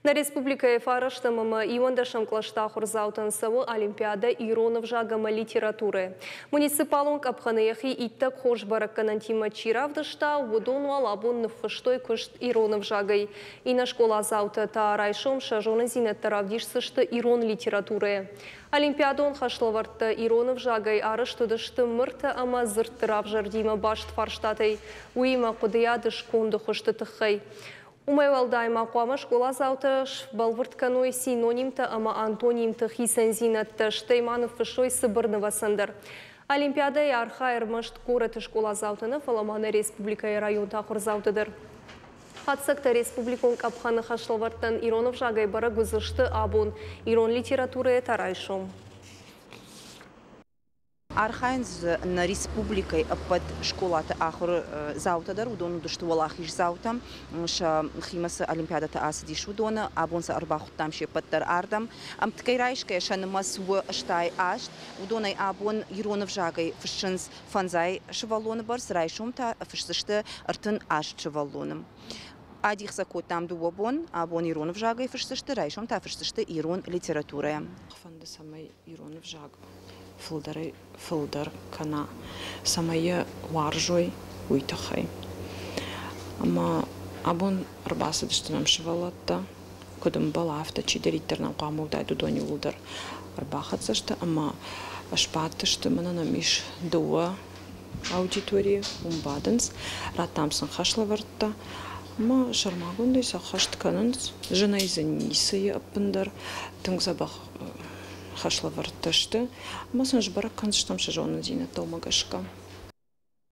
На республика Фараштамама иондашам клашта хурзаутан савы Олимпиада Иронов жагама литературы. Муниципалонг абханыяхи иттак хош баракканан тима чиравдышта удон валабун нфыштой кышт Иронов жагай. И на школа заута та райшом шажона зинет таравдишсышты Ирон литературы. Олимпиадон хашлаварта Иронов жагай арыштыдышты мырта ама зырттырав жардима башт фарштатай. Уима кудыядыш конды хошты тыхай. Умайвалдайма қуама школа зауты балвыртканой синонимта ама антонимта хисензинатта штейманов фышой сыбырнова сындар. Олимпиада и архайр мышт город школа заутыны фаламаны республика и район тахур заутыдыр. Хатсакта республиконг абханы хашлаварттан Иронов жагай бара гузышты абун. Ирон литературы тарайшом. Архайнз на республикой под школата ахур заутадар удону душты валахиш заутам ша химаса олимпиада та асдиш удона абонса арбахтам ше паттар ардам ткай райшка шанмас в штай ашт удонай абон Иронов жагай фшинс фанзай швалон барс райшум та фшсышты артын ашт швалоным Адихса котам дуобон абон Иронов жагай фшсышты райшум та фшсышты Ирон литература фанда самай Иронов жаг Фылдар кана самая варжой уйтахай. Ама абон арбасы дыштанам шивалатта, кодым балафта чидериттернам камугдай дудони улдар арбахатсашта, ама ашпаттышты мананамиш дуа аудитории умбаденс, ратамсан хашлаварта, ама шармагундайса хаштканынс, жена изанисай аппындар, тыңзабах хашлавартышты, ама сонж барак канзыштам шажона дина томагашка.